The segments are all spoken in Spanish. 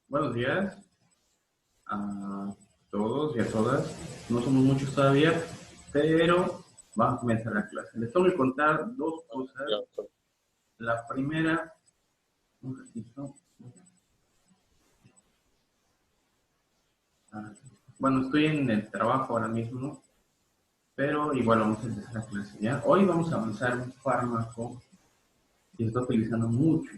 Buenos días a todos y a todas. No somos muchos todavía, pero vamos a comenzar la clase. Les tengo que contar dos cosas. La primera, un ratito. Ah, Bueno, estoy en el trabajo ahora mismo, pero igual vamos a empezar la clase ya. Hoy vamos a avanzar un fármaco que se está utilizando mucho.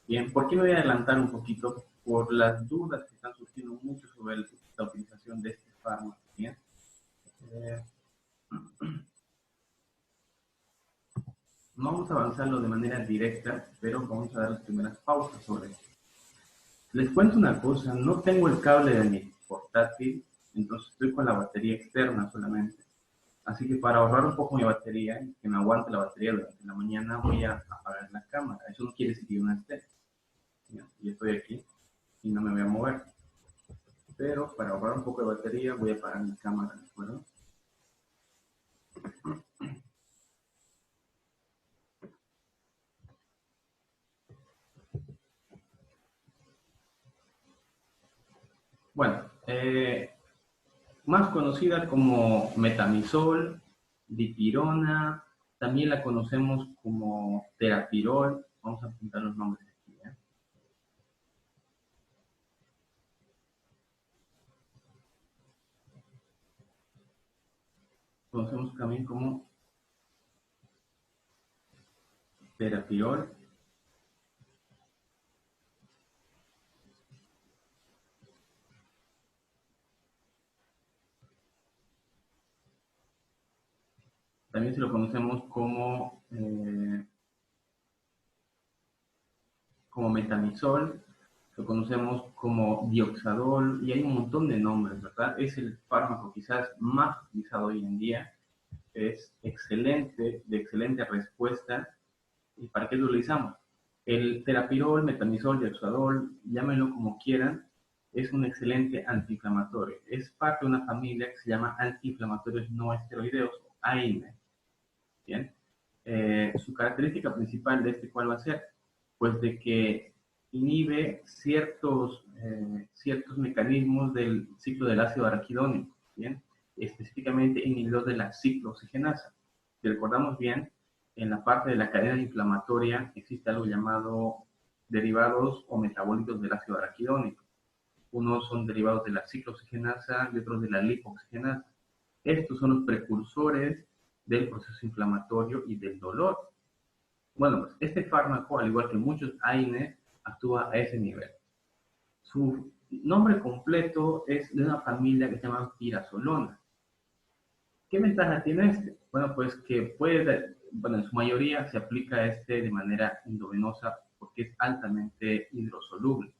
Bien, ¿por qué me voy a adelantar un poquito? Por las dudas que están surgiendo mucho sobre la utilización de este fármaco. Bien. Eh, No vamos a avanzarlo de manera directa, pero vamos a dar las primeras pausas sobre esto. Les cuento una cosa, no tengo el cable de mi portátil, entonces estoy con la batería externa solamente. Así que para ahorrar un poco mi batería, y que me aguante la batería durante la mañana, voy a apagar la cámara. Eso no quiere decir que yo no esté. Yo estoy aquí y no me voy a mover. Pero para ahorrar un poco de batería, voy a apagar mi cámara, ¿de acuerdo? Bueno, más conocida como metamizol, dipirona, también la conocemos como terapirol. Vamos a apuntar los nombres aquí. Conocemos también como terapirol. También se lo conocemos como metamizol, lo conocemos como dioxadol y hay un montón de nombres, ¿verdad? Es el fármaco quizás más utilizado hoy en día. Es excelente, de excelente respuesta. ¿Y para qué lo utilizamos? El terapirol, metamizol, dioxadol, llámenlo como quieran, es un excelente antiinflamatorio. Es parte de una familia que se llama antiinflamatorios no esteroideos, AINE. Bien. Su característica principal de este, ¿cuál va a ser? Pues de que inhibe ciertos mecanismos del ciclo del ácido araquidónico, ¿bien? Específicamente inhibidor de la ciclooxigenasa. Si recordamos bien, en la parte de la cadena inflamatoria existe algo llamado derivados o metabolitos del ácido araquidónico. Unos son derivados de la ciclooxigenasa y otros de la lipoxigenasa. Estos son los precursores del proceso inflamatorio y del dolor. Bueno, pues este fármaco, al igual que muchos AINES, actúa a ese nivel. Su nombre completo es de una familia que se llama pirazolona. ¿Qué ventaja tiene este? Bueno, pues que bueno, en su mayoría se aplica este de manera endovenosa porque es altamente hidrosoluble.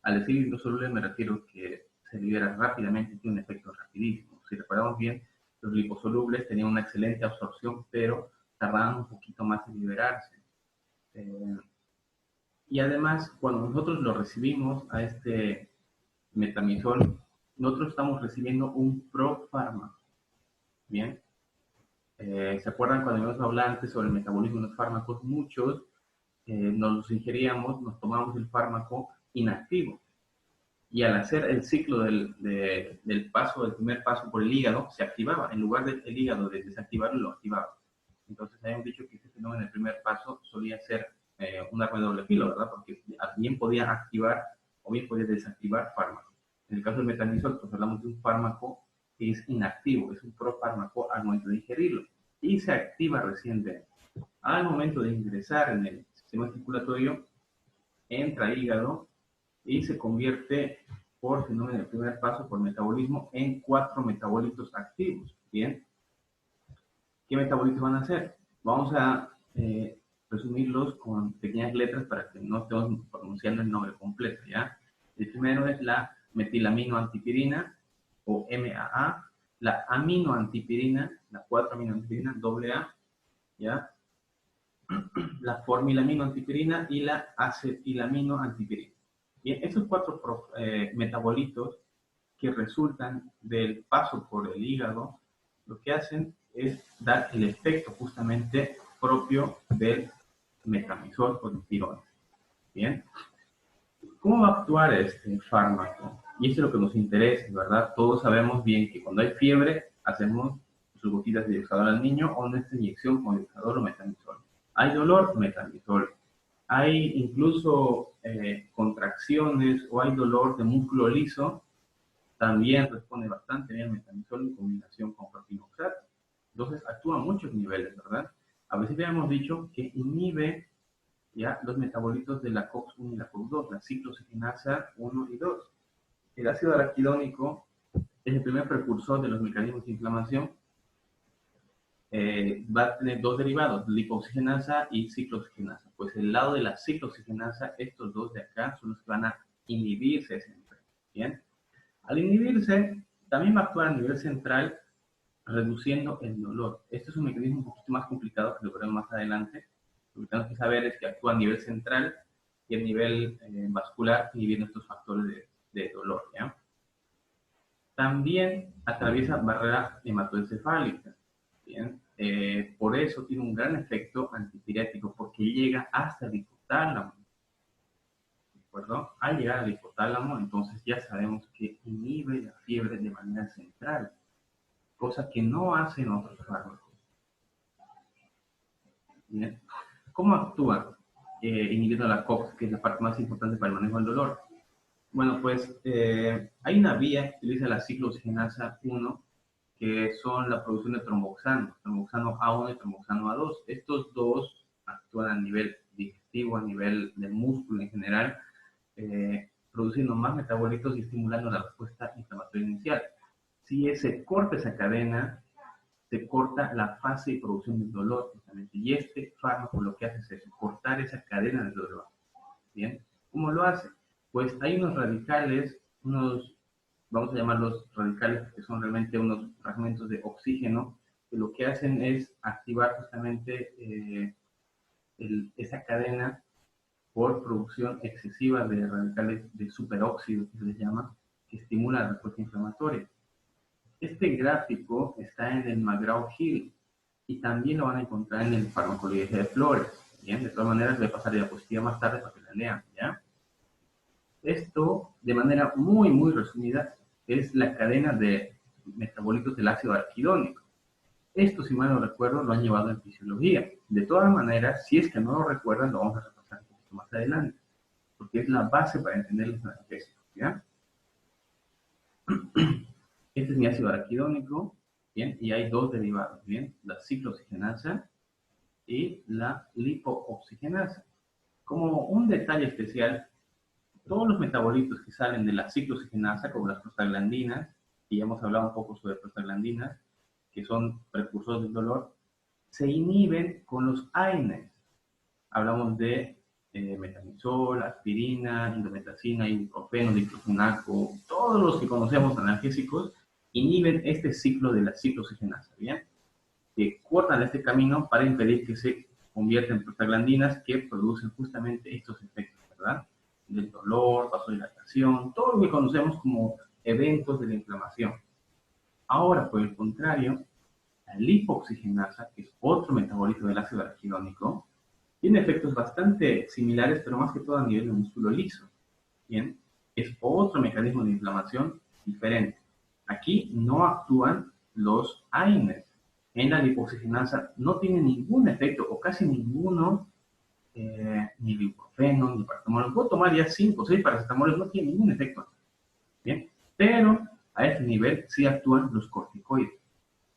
Al decir hidrosoluble me refiero que se libera rápidamente y tiene un efecto rapidísimo. Si recordamos bien, los liposolubles tenían una excelente absorción, pero tardaban un poquito más en liberarse. Eh, y además, cuando nosotros lo recibimos a este metamizol, nosotros estamos recibiendo un profármaco. Bien, ¿se acuerdan cuando habíamos hablado antes sobre el metabolismo de los fármacos? Muchos nos los ingeríamos, nos tomamos el fármaco inactivo. Y al hacer el ciclo del paso, del primer paso por el hígado, se activaba. En lugar del hígado de desactivarlo, lo activaba. Entonces, habíamos dicho que este fenómeno en el primer paso solía ser un arma de doble filo, ¿verdad? Porque bien podía activar o bien podía desactivar fármacos. En el caso del metamizol, pues hablamos de un fármaco que es inactivo, es un profármaco al momento de ingerirlo y se activa recién al momento de ingresar en el sistema circulatorio, entra al hígado y se convierte por fenómeno del primer paso, por metabolismo, en 4 metabolitos activos. Bien, ¿qué metabolitos van a ser? Vamos a resumirlos con pequeñas letras para que no estemos pronunciando el nombre completo, ¿ya? El primero es la metilaminoantipirina, o MAA, la aminoantipirina, la 4-aminoantipirina, AA, ¿ya? La formilaminoantipirina y la acetilaminoantipirina. Bien, estos 4 metabolitos que resultan del paso por el hígado, lo que hacen es dar el efecto justamente propio del metamizol o dipirona. Bien, ¿Cómo va a actuar este fármaco? Y eso es lo que nos interesa, ¿verdad? Todos sabemos bien que cuando hay fiebre, hacemos sus gotitas de dioxazol al niño o nuestra inyección con dioxazol o metamizol. Hay dolor, metamizol. Hay incluso contracciones o hay dolor de músculo liso, también responde bastante bien el metamizol en combinación con propinoxato. Entonces actúa a muchos niveles, ¿verdad? A veces ya hemos dicho que inhibe ya los metabolitos de la COX-1 y la COX-2, la ciclooxigenasa 1 y 2. El ácido araquidónico es el primer precursor de los mecanismos de inflamación. Va a tener dos derivados, lipoxigenasa y ciclooxigenasa. Pues el lado de la ciclooxigenasa, estos dos de acá son los que van a inhibirse siempre. Bien. Al inhibirse, también va a actuar a nivel central, reduciendo el dolor. Este es un mecanismo un poquito más complicado que lo veremos más adelante. Lo que tenemos que saber es que actúa a nivel central y a nivel vascular, inhibiendo estos factores de dolor. ¿Ya? También atraviesa barrera hematoencefálica. ¿Bien? Por eso tiene un gran efecto antipirético, porque llega hasta el hipotálamo. ¿De acuerdo? Al llegar al hipotálamo, entonces ya sabemos que inhibe la fiebre de manera central, cosa que no hacen otros fármacos. ¿Bien? ¿Cómo actúa inhibiendo la COX, que es la parte más importante para el manejo del dolor? Bueno, pues hay una vía que utiliza la ciclooxigenasa 1, que son la producción de tromboxano A1 y tromboxano A2. Estos dos actúan a nivel digestivo, a nivel del músculo en general, produciendo más metabolitos y estimulando la respuesta inflamatoria inicial. Si se corta esa cadena, se corta la fase de producción del dolor, justamente. Y este fármaco lo que hace es eso, cortar esa cadena del dolor. ¿Bien? ¿Cómo lo hace? Pues hay unos radicales, vamos a llamarlos radicales, que son realmente unos fragmentos de oxígeno, que lo que hacen es activar justamente esa cadena por producción excesiva de radicales de superóxido, que se les llama, que estimula la respuesta inflamatoria. Este gráfico está en el McGraw-Hill y también lo van a encontrar en el Farmacología de Flores. ¿Bien? De todas maneras, voy a pasar la diapositiva más tarde para que la lean. ¿Ya? Esto, de manera muy, muy resumida, es la cadena de metabolitos del ácido araquidónico. Esto, si mal no recuerdo, lo han llevado en fisiología. De todas maneras, si es que no lo recuerdan, lo vamos a repasar un poquito más adelante, porque es la base para entender los analgésicos. ¿Ya? Este es mi ácido araquidónico, ¿bien? Y hay dos derivados, ¿bien? La ciclooxigenasa y la lipooxigenasa. Como un detalle especial, todos los metabolitos que salen de la ciclooxigenasa, como las prostaglandinas, y ya hemos hablado un poco sobre prostaglandinas, que son precursores del dolor, se inhiben con los AINES. Hablamos de metamizol, aspirina, indometacina, ibuprofeno, diclofenaco, todos los que conocemos analgésicos inhiben este ciclo de la ciclooxigenasa, ¿bien? Que cortan este camino para impedir que se convierta en prostaglandinas que producen justamente estos efectos, ¿verdad? Del dolor, vasodilatación, todo lo que conocemos como eventos de la inflamación. Ahora, por el contrario, la lipoxigenasa, que es otro metabolito del ácido araquidónico, tiene efectos bastante similares, pero más que todo a nivel de músculo liso. Bien, es otro mecanismo de inflamación diferente. Aquí no actúan los AINES. En la lipoxigenasa no tiene ningún efecto o casi ninguno, ni ibuprofeno, ni paracetamol. Puedo tomar ya 5 o 6 paracetamoles, no tiene ningún efecto. Bien, pero a este nivel sí actúan los corticoides.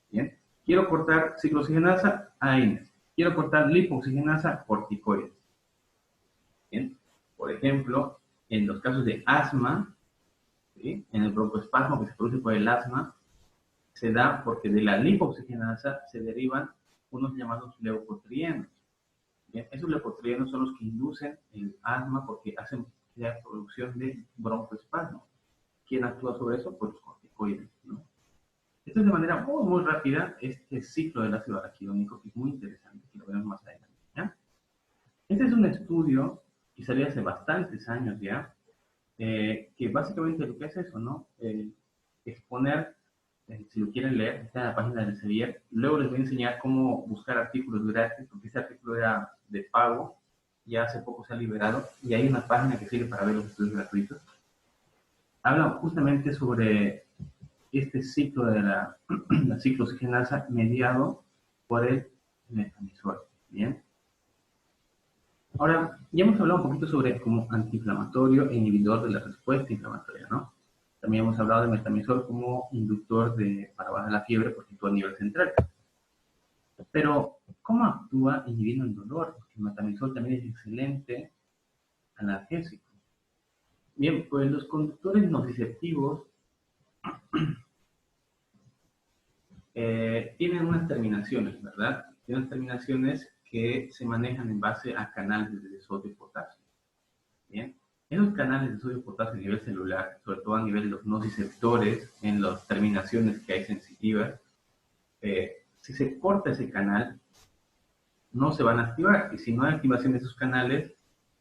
Bien, quiero cortar ciclooxigenasa, AINES. Quiero cortar lipoxigenasa, corticoides. Bien, por ejemplo, en los casos de asma, ¿sí? En el broncoespasmo que se produce por el asma, se da porque de la lipoxigenasa se derivan unos llamados leucotrienos. Bien, esos leucotrienos son los que inducen el asma porque hacen la producción de broncoespasmo. ¿Quién actúa sobre eso? Pues los corticoides, ¿no? Esto es de manera muy, muy rápida este ciclo del ácido araquidónico, que es muy interesante, que lo veremos más adelante, ¿ya? Este es un estudio que salió hace bastantes años ya, que básicamente lo que hace es eso, ¿no? Exponer, si lo quieren leer, está en la página del Elsevier. Luego les voy a enseñar cómo buscar artículos gratis, porque este artículo era de pago, ya hace poco se ha liberado, y hay una página que sirve para ver los estudios gratuitos. Habla justamente sobre este ciclo de la ciclooxigenasa mediado por el metamizol. Bien. Ahora, ya hemos hablado un poquito sobre como antiinflamatorio e inhibidor de la respuesta inflamatoria, ¿no? También hemos hablado de metamizol como inductor para bajar la fiebre porque actúa a nivel central. Pero, ¿cómo actúa inhibiendo el dolor? Porque el metamizol también es excelente analgésico. Bien, pues los conductores nociceptivos tienen unas terminaciones, ¿verdad? Tienen terminaciones que se manejan en base a canales de sodio y potasio. Bien, en los canales de sodio y potasio a nivel celular, sobre todo a nivel de los nociceptores, en las terminaciones que hay sensitivas, si se corta ese canal, no se van a activar. Y si no hay activación de esos canales,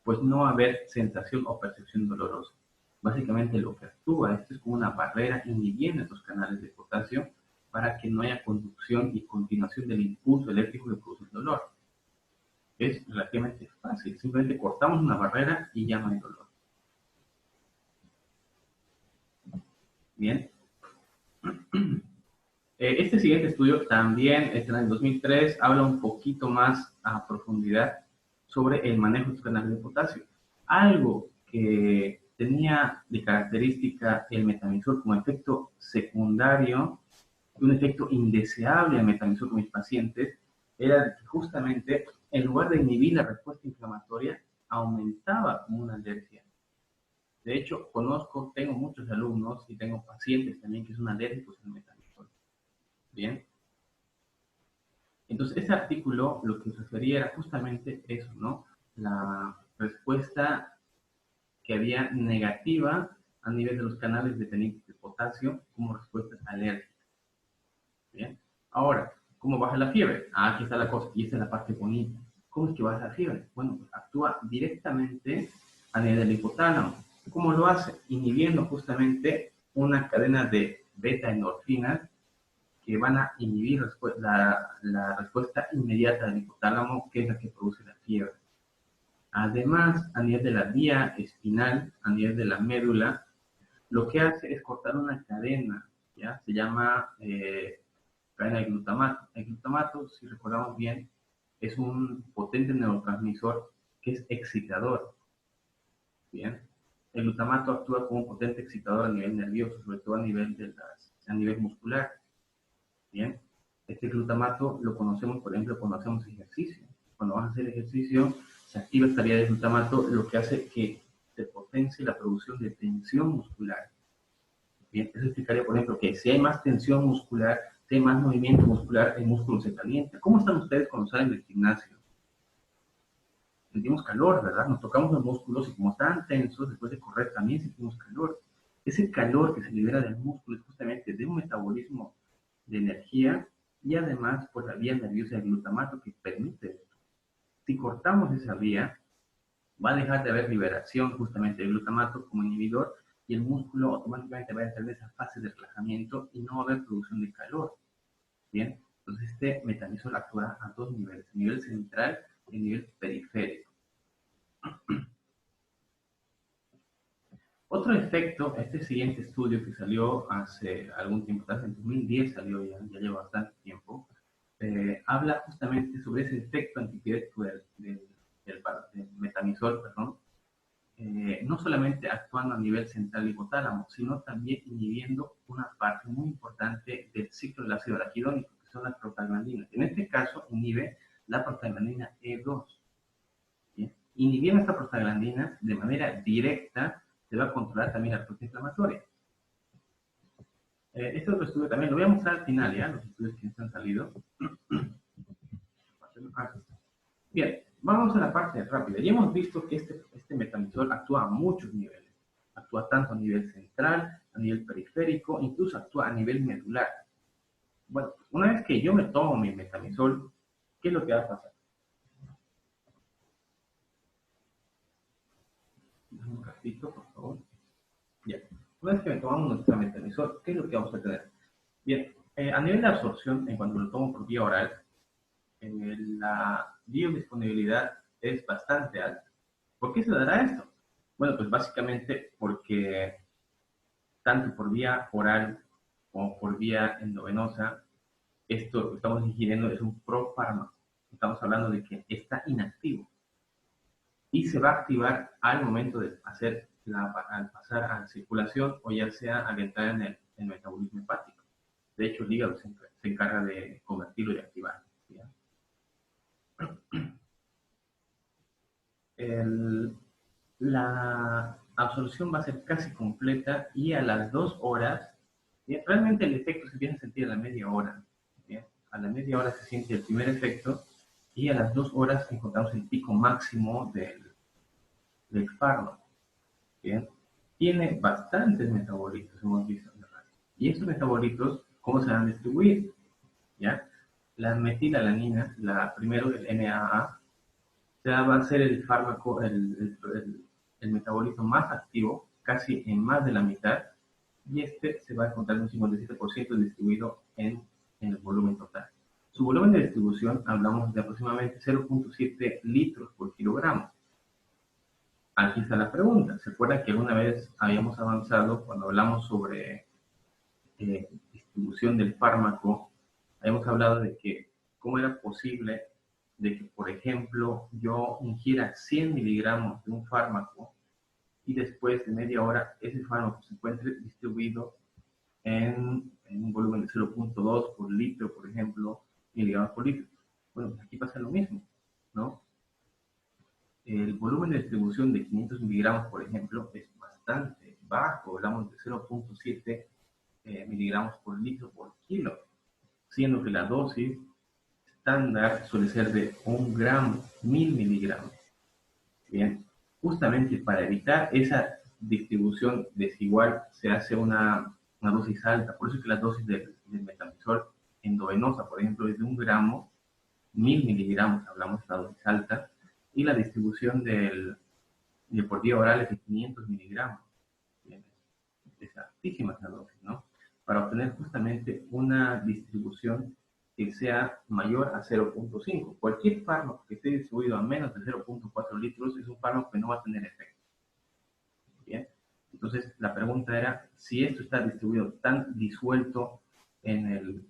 pues no va a haber sensación o percepción dolorosa. Básicamente lo que actúa, esto es como una barrera inhibiendo esos canales de potasio para que no haya conducción y continuación del impulso eléctrico que produce el dolor. Es relativamente fácil, simplemente cortamos una barrera y ya no hay dolor. Bien. Este siguiente estudio también está en el 2003, habla un poquito más a profundidad sobre el manejo de los canales de potasio. Algo que tenía de característica el metamizol como efecto secundario, un efecto indeseable al metamizol con mis pacientes, era que justamente en lugar de inhibir la respuesta inflamatoria, aumentaba como una alergia. De hecho, tengo muchos alumnos y tengo pacientes también que son alérgicos al metamizol. Bien. Entonces, ese artículo lo que refería era justamente eso, ¿no? La respuesta que había negativa a nivel de los canales dependientes de potasio como respuestas alérgicas. Bien. Ahora, ¿cómo baja la fiebre? Aquí está la cosa, y esta es la parte bonita. ¿Cómo es que baja la fiebre? Bueno, pues actúa directamente a nivel del hipotálamo. ¿Cómo lo hace? Inhibiendo justamente una cadena de beta-endorfinas que van a inhibir la respuesta inmediata del hipotálamo, que es la que produce la fiebre. Además, a nivel de la vía espinal, a nivel de la médula, lo que hace es cortar una cadena, ¿ya? Se llama cadena de glutamato. El glutamato, si recordamos bien, es un potente neurotransmisor que es excitador, ¿bien? El glutamato actúa como un potente excitador a nivel nervioso, sobre todo a nivel muscular. Bien, este glutamato lo conocemos, por ejemplo, cuando hacemos ejercicio. Cuando vas a hacer ejercicio, se activa esta vía de glutamato, lo que hace que se potencie la producción de tensión muscular. Bien, eso explicaría, por ejemplo, que si hay más tensión muscular, si hay más movimiento muscular, el músculo se calienta. ¿Cómo están ustedes cuando salen del gimnasio? Sentimos calor, ¿verdad? Nos tocamos los músculos y como están tensos, después de correr también sentimos calor. Ese calor que se libera del músculo es justamente de un metabolismo de energía y además por la vía nerviosa del glutamato que permite esto. Si cortamos esa vía, va a dejar de haber liberación justamente del glutamato como inhibidor y el músculo automáticamente va a entrar en esa fase de relajamiento y no va a haber producción de calor. Bien, entonces este metamizol actúa a dos niveles, el nivel central y el nivel periférico. Otro efecto, este siguiente estudio que salió hace algún tiempo, en 2010 salió ya lleva bastante tiempo, habla justamente sobre ese efecto antipirético del metamizol, perdón, no solamente actuando a nivel central hipotálamo, sino también inhibiendo una parte muy importante del ciclo del ácido araquidónico, que son las prostaglandinas. En este caso, inhibe la prostaglandina E2. ¿Bien? Inhibiendo esta prostaglandina de manera directa, se va a controlar también la respuesta inflamatoria. Este otro estudio también lo voy a mostrar al final, ¿ya? Los estudios que han salido. Bien, vamos a la parte rápida. Ya hemos visto que este metamizol actúa a muchos niveles. Actúa tanto a nivel central, a nivel periférico, incluso actúa a nivel medular. Bueno, una vez que yo me tomo mi metamizol, ¿qué es lo que va a pasar? Un ratito, por favor. Ya. Una vez que me tomamos nuestro metamizol, ¿qué es lo que vamos a tener? Bien, a nivel de absorción, en cuanto lo tomo por vía oral, la biodisponibilidad es bastante alta. ¿Por qué se dará esto? Bueno, pues básicamente porque tanto por vía oral como por vía endovenosa, esto que estamos ingiriendo es un profármaco. Estamos hablando de que está inactivo y se va a activar al momento de al pasar a la circulación o ya sea al entrar en el metabolismo hepático. De hecho, el hígado se encarga de convertirlo y activarlo. La absorción va a ser casi completa y a las 2 horas, ¿bien? Realmente el efecto se empieza a sentir a la media hora. ¿Bien? A la media hora se siente el primer efecto y a las 2 horas encontramos el pico máximo del fármaco. ¿Bien? Tiene bastantes metabolitos, hemos visto. Y estos metabolitos, ¿cómo se van a distribuir? ¿Ya? La metilalanina, primero el NAA, va a ser el fármaco, el metabolito más activo, casi en más de la mitad, y este se va a encontrar en un 57% distribuido en el volumen total. Su volumen de distribución hablamos de aproximadamente 0.7 litros por kilogramo. Aquí está la pregunta. ¿Se acuerdan que alguna vez habíamos avanzado cuando hablamos sobre distribución del fármaco? Habíamos hablado de que cómo era posible de que, por ejemplo, yo ingiera 100 miligramos de un fármaco y después de media hora ese fármaco se encuentre distribuido en un volumen de 0.2 por litro, por ejemplo, miligramos por litro. Bueno, aquí pasa lo mismo, ¿no? El volumen de distribución de 500 miligramos, por ejemplo, es bastante bajo, hablamos de 0.7 miligramos por litro por kilo, siendo que la dosis estándar suele ser de 1 gramo, 1000 miligramos. Bien, justamente para evitar esa distribución desigual se hace una dosis alta. Por eso es que la dosis del metamizol endovenosa, por ejemplo, es de 1 gramo, 1000 miligramos, hablamos de la dosis alta, y la distribución de por vía oral es de 500 miligramos. Bien, es altísima esa dosis, ¿no? Para obtener justamente una distribución que sea mayor a 0.5. Cualquier fármaco que esté distribuido a menos de 0.4 litros es un fármaco que no va a tener efecto. Bien, entonces la pregunta era si esto está distribuido tan disuelto en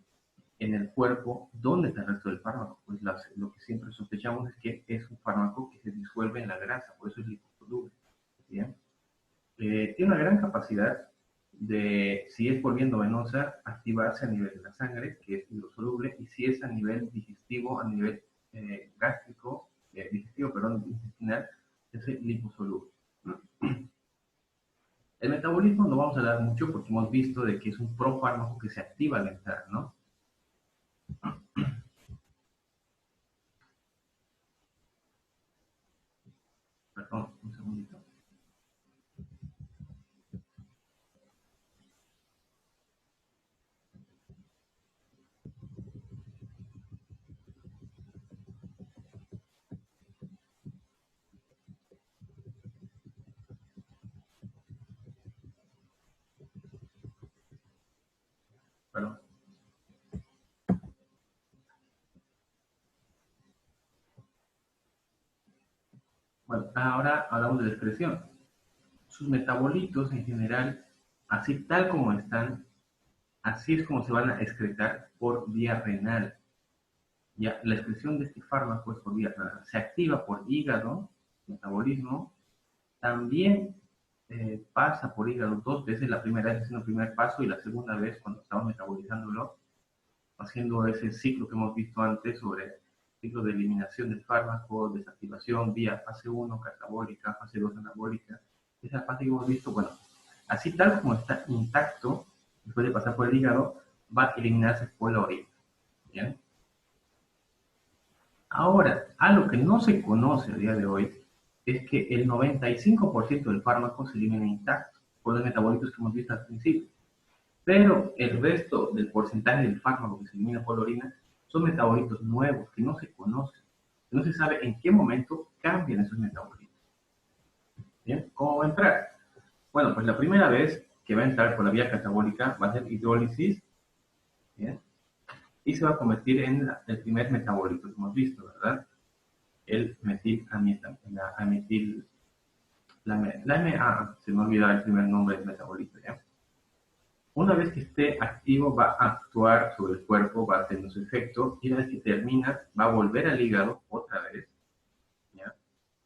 el cuerpo, ¿dónde está el resto del fármaco? Pues lo que siempre sospechamos es que es un fármaco que se disuelve en la grasa, por eso es liposoluble. Bien, tiene una gran capacidad de, si es por vía endovenosa, activarse a nivel de la sangre, que es hidrosoluble, y si es a nivel digestivo, a nivel gástrico, intestinal, es liposoluble. El metabolismo no vamos a hablar mucho porque hemos visto de que es un profármaco que se activa al entrar, ¿no? Perdón, un segundito. Perdón. Bueno, ahora hablamos de la excreción. Sus metabolitos en general, así tal como están, así es como se van a excretar por vía renal. Ya, la excreción de este fármaco es por vía renal. Se activa por hígado, metabolismo, también pasa por hígado 2 veces, la primera vez haciendo el primer paso y la segunda vez cuando estamos metabolizándolo, haciendo ese ciclo que hemos visto antes sobre ciclo de eliminación del fármaco, desactivación, vía fase 1 catabólica, fase 2 anabólica. Esa fase que hemos visto, bueno, así tal como está intacto, después de pasar por el hígado, va a eliminarse por la orina. ¿Bien? Ahora, algo que no se conoce a día de hoy es que el 95% del fármaco se elimina intacto por los metabolitos que hemos visto al principio. Pero el resto del porcentaje del fármaco que se elimina por la orina son metabolitos nuevos que no se conocen. No se sabe en qué momento cambian esos metabolitos. ¿Bien? ¿Cómo va a entrar? Bueno, pues la primera vez que va a entrar por la vía catabólica va a ser hidrólisis, ¿bien? Y se va a convertir en el primer metabolito que hemos visto, ¿verdad? el se me olvidó el primer nombre del metabolito, ¿ya? Una vez que esté activo, va a actuar sobre el cuerpo, va a tener su efecto, y una vez que termina, va a volver al hígado otra vez, ¿ya?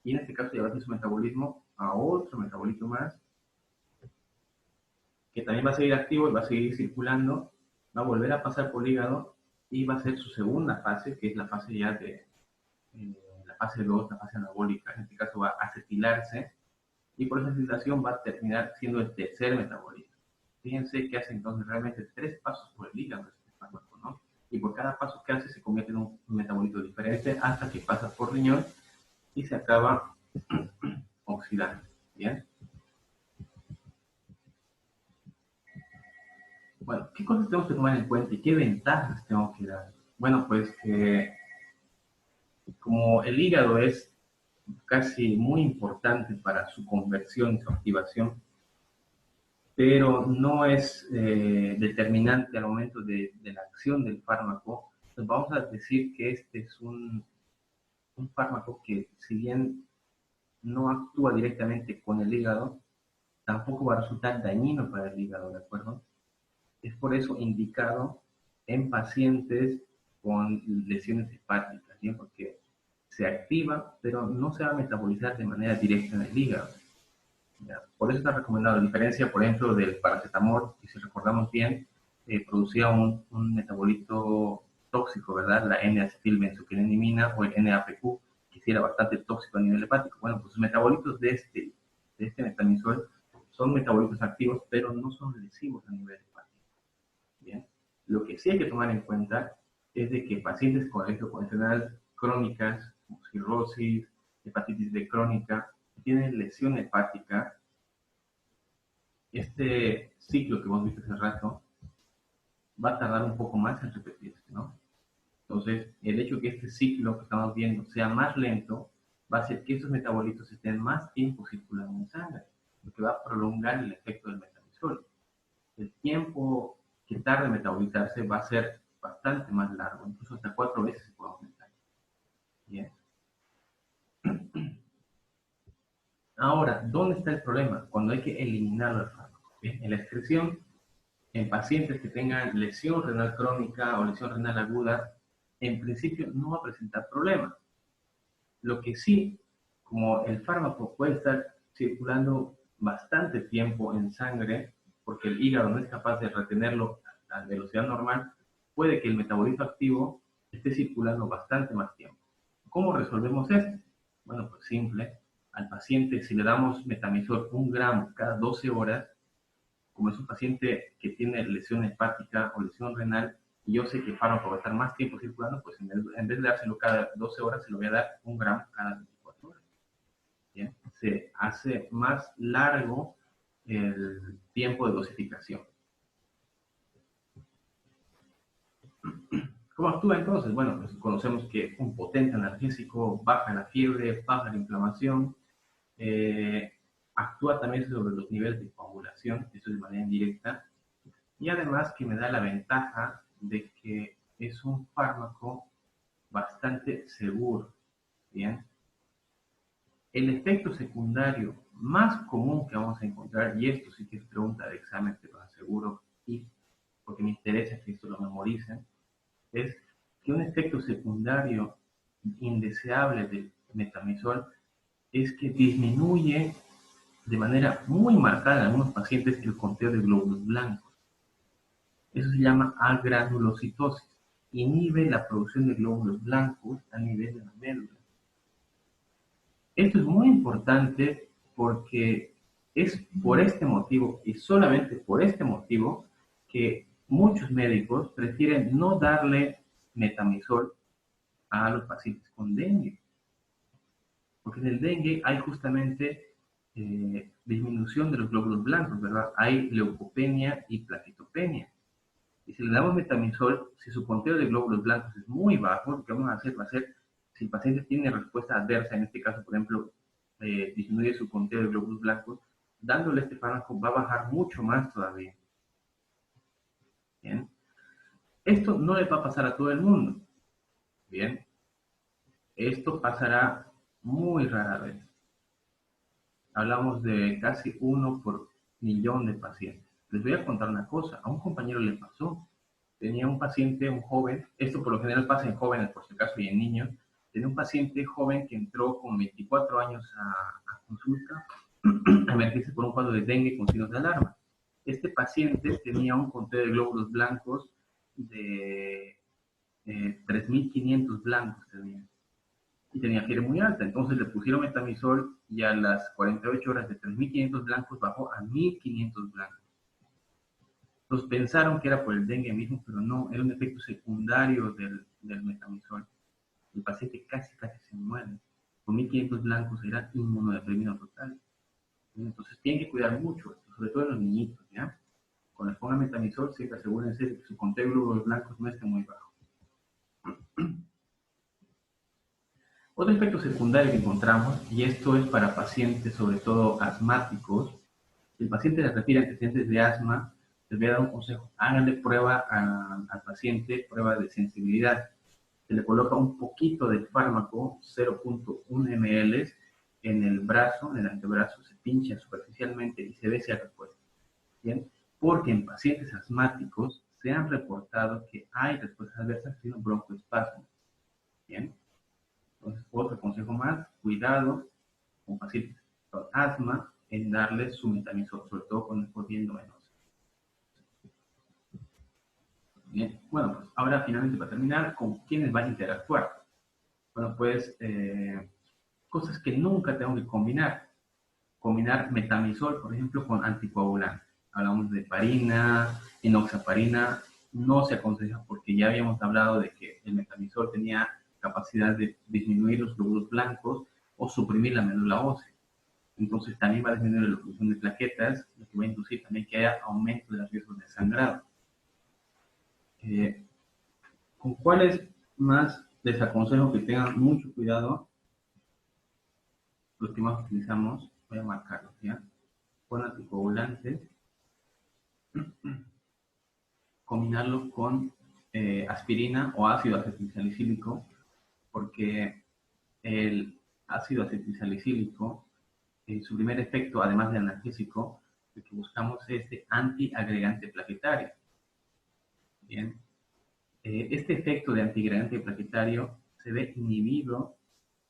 Y en este caso ya va a hacer su metabolismo a otro metabolito más, que también va a seguir activo y va a seguir circulando, va a volver a pasar por el hígado y va a ser su segunda fase, que es la fase ya de la fase 2, la fase anabólica. En este caso va a acetilarse y por esa acetilación va a terminar siendo el tercer metabolismo. Fíjense que hace entonces realmente 3 pasos por el hígado este fármaco, ¿no? Y por cada paso que hace se convierte en un metabolito diferente hasta que pasa por riñón y se acaba oxidando, ¿bien? Bueno, ¿qué cosas tenemos que tomar en cuenta y qué ventajas tengo que dar? Bueno, pues que como el hígado es casi muy importante para su conversión y su activación, pero no es determinante al momento de la acción del fármaco, pues vamos a decir que este es un fármaco que, si bien no actúa directamente con el hígado, tampoco va a resultar dañino para el hígado, ¿de acuerdo? Es por eso indicado en pacientes con lesiones hepáticas, ¿bien? Porque se activa, pero no se va a metabolizar de manera directa en el hígado. ¿Ya? Por eso está recomendado, a diferencia, por ejemplo, del paracetamol, que si recordamos bien, producía un metabolito tóxico, ¿verdad? La N-acetilbenzoquilenimina o el NAPQ, que sí era bastante tóxico a nivel hepático. Bueno, pues los metabolitos de este metamizol son metabolitos activos, pero no son lesivos a nivel hepático. ¿Bien? Lo que sí hay que tomar en cuenta es de que pacientes con electrocondicional crónicas, como cirrosis, hepatitis B crónica, tienen lesión hepática, este ciclo que hemos visto hace rato va a tardar un poco más en repetirse, ¿no? Entonces, el hecho de que este ciclo que estamos viendo sea más lento va a hacer que esos metabolitos estén más tiempo circulando en sangre, lo que va a prolongar el efecto del metamizol. El tiempo que tarda en metabolizarse va a ser bastante más largo, incluso hasta 4 veces se puede aumentar. Bien. Ahora, ¿dónde está el problema? Cuando hay que eliminarlo del fármaco. Bien. En la excreción, en pacientes que tengan lesión renal crónica o lesión renal aguda, en principio no va a presentar problema. Lo que sí, como el fármaco puede estar circulando bastante tiempo en sangre, porque el hígado no es capaz de retenerlo a velocidad normal, puede que el metabolito activo esté circulando bastante más tiempo. ¿Cómo resolvemos esto? Bueno, pues simple. Al paciente, si le damos metamizol 1 gramo cada 12 horas, como es un paciente que tiene lesión hepática o lesión renal, y yo sé que el fármaco va a estar más tiempo circulando, pues en vez de dárselo cada 12 horas, se lo voy a dar 1 gramo cada 24 horas. ¿Bien? Se hace más largo el tiempo de dosificación. ¿Cómo actúa entonces? Bueno, pues conocemos que un potente analgésico baja la fiebre, baja la inflamación, actúa también sobre los niveles de coagulación, eso de manera indirecta, y además que me da la ventaja de que es un fármaco bastante seguro. Bien, el efecto secundario más común que vamos a encontrar, y esto sí que es pregunta de examen, te lo aseguro, y porque me interesa que esto lo memoricen, es que un efecto secundario indeseable del metamizol es que disminuye de manera muy marcada en algunos pacientes el conteo de glóbulos blancos. Eso se llama agranulocitosis. Inhibe la producción de glóbulos blancos a nivel de la médula. Esto es muy importante porque es por este motivo y solamente por este motivo que muchos médicos prefieren no darle metamizol a los pacientes con dengue. Porque en el dengue hay justamente disminución de los glóbulos blancos, ¿verdad? Hay leucopenia y plaquetopenia. Y si le damos metamizol, si su conteo de glóbulos blancos es muy bajo, lo que vamos a hacer va a ser, si el paciente tiene respuesta adversa, en este caso, por ejemplo, disminuye su conteo de glóbulos blancos, dándole este fármaco va a bajar mucho más todavía. Bien. Esto no le va a pasar a todo el mundo. Bien. Esto pasará muy rara vez. Hablamos de casi 1 por 1.000.000 de pacientes. Les voy a contar una cosa, a un compañero le pasó. Tenía un paciente, un joven, esto por lo general pasa en jóvenes por si acaso y en niños. Tenía un paciente joven que entró con 24 años a consulta, a emergencia por un cuadro de dengue con signos de alarma. Este paciente tenía un conteo de glóbulos blancos de 3.500 blancos tenía. Y tenía fiebre muy alta, entonces le pusieron metamizol y a las 48 horas de 3.500 blancos bajó a 1.500 blancos. Entonces pensaron que era por el dengue mismo, pero no, era un efecto secundario del metamizol. El paciente casi se muere. Con 1.500 blancos era inmunodeprimido total. Entonces tienen que cuidar mucho esto, sobre todo en los niñitos, ¿ya? Cuando les pongan metamizol, siempre asegúrense de que su conteo de glóbulos blancos no esté muy bajo. Otro efecto secundario que encontramos, y esto es para pacientes sobre todo asmáticos, si el paciente les refiere antecedentes de asma, les voy a dar un consejo, háganle prueba al paciente, prueba de sensibilidad. Se le coloca un poquito del fármaco, 0.1 ml, en el brazo, en el antebrazo, se pincha superficialmente y se ve si hay respuesta. ¿Bien? Porque en pacientes asmáticos se han reportado que hay respuestas adversas sino broncoespasmo. ¿Bien? Entonces, otro consejo más, cuidado con pacientes con asma en darles su metamizol, sobre todo cuando están viendo venosa. Bien, bueno, pues ahora finalmente para terminar, ¿con quiénes van a interactuar? Bueno, pues cosas que nunca tengo que combinar. Combinar metamizol, por ejemplo, con anticoagulante. Hablamos de heparina, enoxaparina, no se aconseja porque ya habíamos hablado de que el metamizol tenía capacidad de disminuir los glóbulos blancos o suprimir la médula ósea. Entonces también va a disminuir la producción de plaquetas, lo que va a inducir también que haya aumento de los riesgos de sangrado. ¿Con cuáles más les aconsejo que tengan mucho cuidado? Los que más utilizamos, voy a marcarlos, ¿ya? Con anticoagulantes, combinarlo con aspirina o ácido acetilsalicílico, porque el ácido acetilsalicílico, su primer efecto, además de analgésico, lo que buscamos es de antiagregante plaquetario. Bien. Este efecto de antiagregante plaquetario se ve inhibido,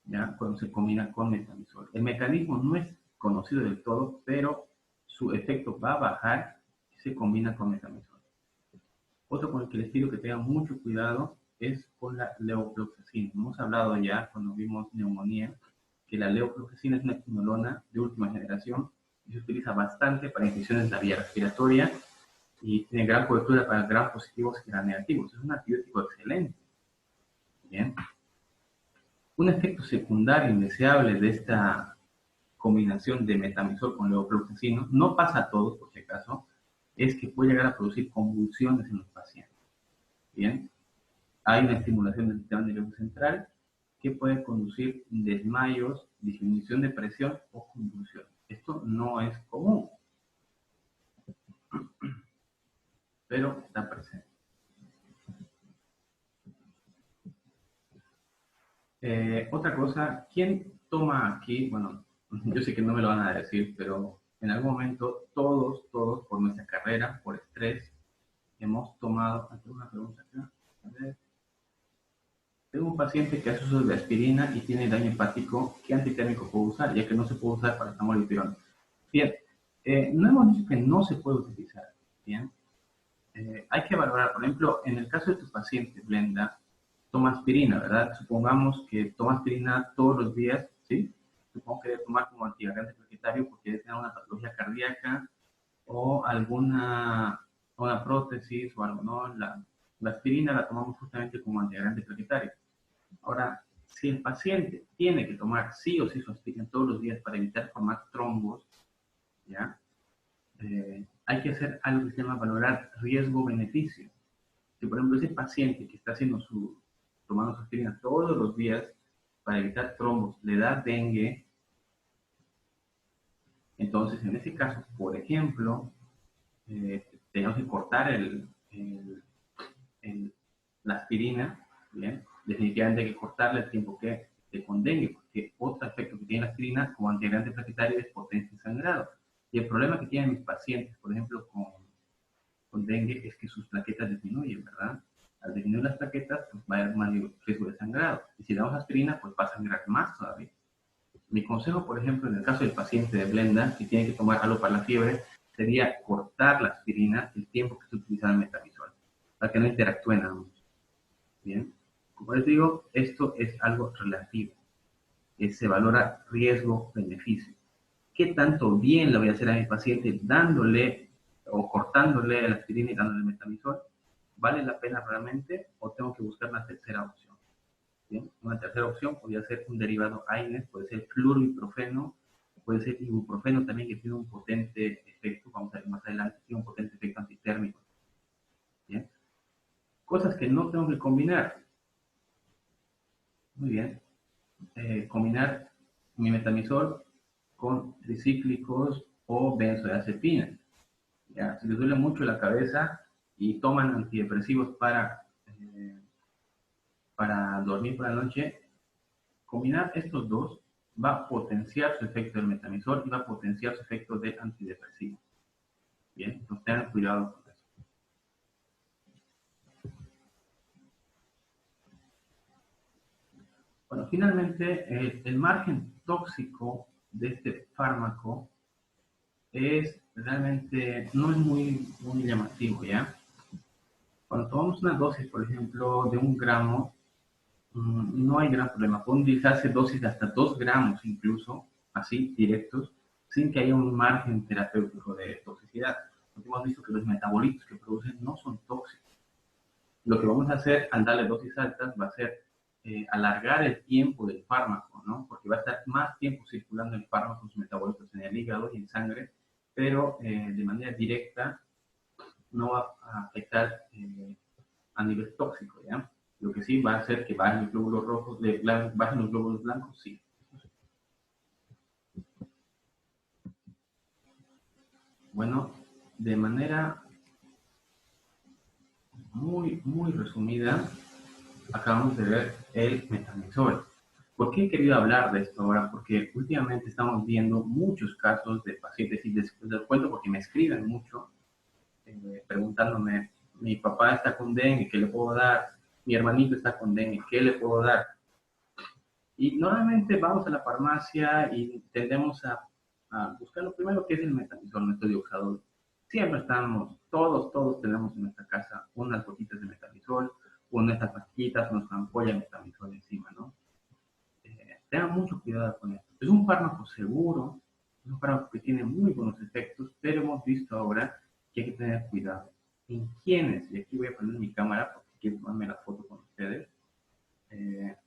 ¿ya?, cuando se combina con metamizol. El mecanismo no es conocido del todo, pero su efecto va a bajar si se combina con metamizol. Otro con el que les pido que tengan mucho cuidado es con la levofloxacina. Hemos hablado ya cuando vimos neumonía que la levofloxacina es una quinolona de última generación y se utiliza bastante para infecciones de la vía respiratoria y tiene gran cobertura para gram positivos y gram negativos. Es un antibiótico excelente. Bien. Un efecto secundario indeseable de esta combinación de metamizol con levofloxacino, no pasa a todos por si acaso, es que puede llegar a producir convulsiones en los pacientes. Bien, hay una estimulación del sistema nervioso central que puede conducir desmayos, disminución de presión o convulsión. Esto no es común, pero está presente. Otra cosa, ¿quién toma aquí? Bueno, yo sé que no me lo van a decir, pero en algún momento todos, por nuestra carrera, por estrés, hemos tomado, tengo una pregunta acá, a ver. Tengo un paciente que hace uso de aspirina y tiene daño hepático. ¿Qué antitérmico puedo usar? Ya que no se puede usar para tamolipirón. Bien, no hemos dicho que no se puede utilizar. Bien, hay que valorar, por ejemplo, en el caso de tu paciente, Blenda, toma aspirina, ¿verdad? Supongamos que toma aspirina todos los días, ¿sí? Supongo que debe tomar como antiagregante plaquetario porque debe tener una patología cardíaca o alguna una prótesis o algo, ¿no? La aspirina la tomamos justamente como antiagregante plaquetario. Ahora, si el paciente tiene que tomar sí o sí su aspirina todos los días para evitar formar trombos, ¿ya? Hay que hacer algo que se llama valorar riesgo-beneficio. Si, por ejemplo, ese paciente que está tomando su aspirina todos los días para evitar trombos le da dengue, entonces en ese caso, por ejemplo, tenemos que cortar la aspirina, ¿bien? Definitivamente hay que cortarle el tiempo que esté con dengue, porque otro efecto que tiene la aspirina como antiagregante plaquetario es potencia el sangrado. Y el problema que tienen mis pacientes, por ejemplo, con dengue, es que sus plaquetas disminuyen, ¿verdad? Al disminuir las plaquetas, pues va a haber más riesgo de sangrado. Y si damos aspirina, pues va a sangrar más todavía. Mi consejo, por ejemplo, en el caso del paciente de Blenda, que tiene que tomar algo para la fiebre, sería cortar la aspirina el tiempo que se utiliza el metamizol, para que no interactúen ambos. Bien, como les digo, esto es algo relativo. Se valora riesgo-beneficio. ¿Qué tanto bien le voy a hacer a mi paciente dándole o cortándole la aspirina y dándole el metamizol? ¿Vale la pena realmente o tengo que buscar una tercera opción? ¿Bien? Una tercera opción podría ser un derivado AINES, puede ser fluoroibuprofeno, puede ser ibuprofeno también, que tiene un potente efecto, vamos a ver más adelante, tiene un potente efecto antitérmico. ¿Bien? Cosas que no tengo que combinar. Muy bien. Combinar mi metamizol con tricíclicos o benzodiazepinas. ¿Ya? Si les duele mucho la cabeza y toman antidepresivos para dormir por la noche, combinar estos dos va a potenciar su efecto del metamizol y va a potenciar su efecto del antidepresivo. Bien, entonces tengan cuidado con eso. Bueno, finalmente, el margen tóxico de este fármaco realmente no es muy llamativo, ¿ya? Cuando tomamos una dosis, por ejemplo, de 1 gramo, no hay gran problema. Pueden utilizarse dosis de hasta 2 gramos incluso, así, directos, sin que haya un margen terapéutico de toxicidad. Porque hemos visto que los metabolitos que producen no son tóxicos. Lo que vamos a hacer al darle dosis altas va a ser alargar el tiempo del fármaco, ¿no? Porque va a estar más tiempo circulando el fármaco, sus metabolitos en el hígado y en sangre, pero de manera directa no va a afectar a nivel tóxico, ¿ya? Lo que sí va a hacer que bajen los glóbulos rojos, bajen los glóbulos blancos, sí. Bueno, de manera muy resumida, acabamos de ver el metamizol. ¿Por qué he querido hablar de esto ahora? Porque últimamente estamos viendo muchos casos de pacientes, y les cuento porque me escriben mucho, preguntándome, mi papá está con dengue, ¿qué le puedo dar? Mi hermanito está con dengue, ¿qué le puedo dar? Y normalmente vamos a la farmacia y tendemos a buscar lo primero que es el metamizol, metodioxadol. Siempre estamos, todos tenemos en nuestra casa unas gotitas de metamizol, unas pastillitas, nuestra ampolla de metamizol encima, ¿no? Tengan mucho cuidado con esto. Es un fármaco seguro, es un fármaco que tiene muy buenos efectos, pero hemos visto ahora que hay que tener cuidado. ¿En quiénes? Y aquí voy a poner mi cámara porque quiero tomarme la foto con ustedes. En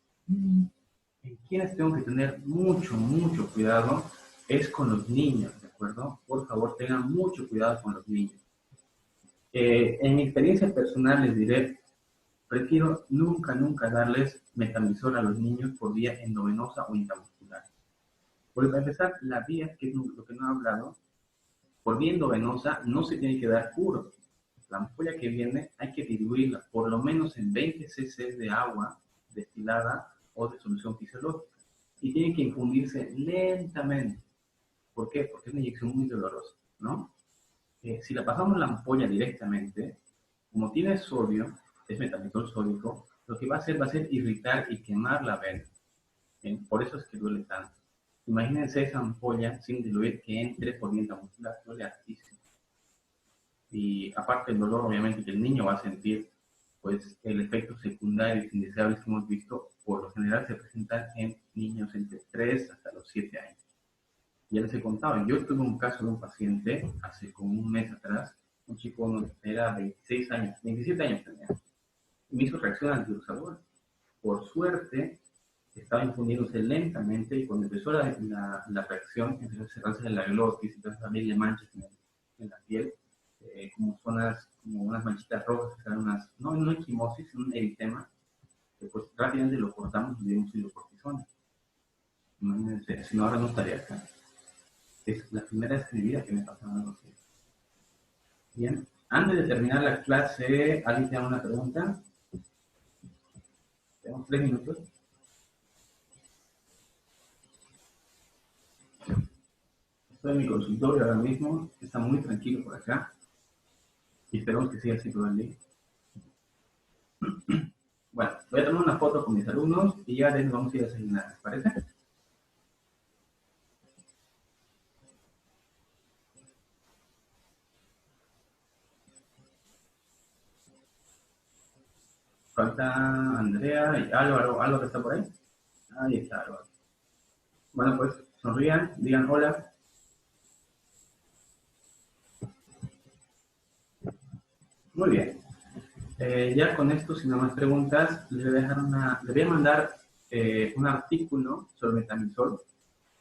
quienes tengo que tener mucho cuidado es con los niños, ¿de acuerdo? Por favor, tengan mucho cuidado con los niños. En mi experiencia personal les diré, prefiero nunca darles metamizol a los niños por vía endovenosa o intramuscular. Porque para empezar, la vía, que es lo que no he hablado, por vía endovenosa no se tiene que dar puro. La ampolla que viene hay que diluirla por lo menos en 20 cc de agua destilada o de solución fisiológica. Y tiene que infundirse lentamente. ¿Por qué? Porque es una inyección muy dolorosa, ¿no? Si la pasamos la ampolla directamente, como tiene sodio, es metamizol sódico, lo que va a hacer irritar y quemar la vena. Por eso es que duele tanto. Imagínense esa ampolla sin diluir que entre por vía intramuscular, duele hartísimo. Y aparte del dolor, obviamente, que el niño va a sentir, pues el efecto secundario indeseables que hemos visto, por lo general se presentan en niños entre 3 hasta los 7 años. Ya les he contado, yo tuve un caso de un paciente hace como un mes atrás, un chico era 26 años, 27 años tenía, y me hizo reacción al antidoxador. Por suerte, estaba infundiéndose lentamente y cuando empezó la reacción, empezó a cerrarse la glotis, empezó a salir manchas en la piel, como unas manchitas rojas, que eran no equimosis, un eritema, pues rápidamente lo cortamos y le dimos hidrocortisona. Imagínense, si no ahora no estaría acá. Es la primera vez en mi vida que me pasaba algo así. Bien, antes de terminar la clase, ¿alguien tiene una pregunta? Tenemos 3 minutos. Estoy en mi consultorio ahora mismo, está muy tranquilo por acá y esperamos que siga así todo el día. Bueno, voy a tomar una foto con mis alumnos y ya de ahí nos vamos a ir a desayunar, ¿les parece? Falta Andrea y Álvaro. ¿Álvaro está por ahí? Ahí está Álvaro. Bueno, pues sonrían, digan hola. Muy bien. Ya con esto, si no más preguntas, les voy a mandar un artículo sobre Metamisol.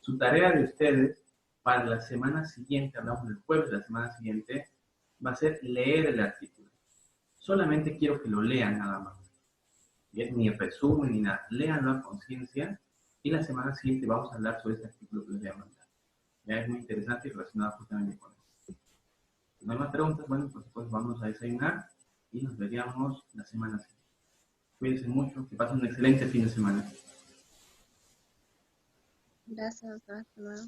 Su tarea de ustedes para la semana siguiente, hablamos del jueves de la semana siguiente, va a ser leer el artículo. Solamente quiero que lo lean nada más. ¿Bien? Ni resumen ni nada. Léanlo a conciencia y la semana siguiente vamos a hablar sobre este artículo que les voy a mandar. Ya es muy interesante y relacionado justamente con esto. Si no hay más preguntas, bueno, pues vamos a desayunar y nos veríamos la semana siguiente. Cuídense mucho, que pasen un excelente fin de semana. Gracias, hasta luego.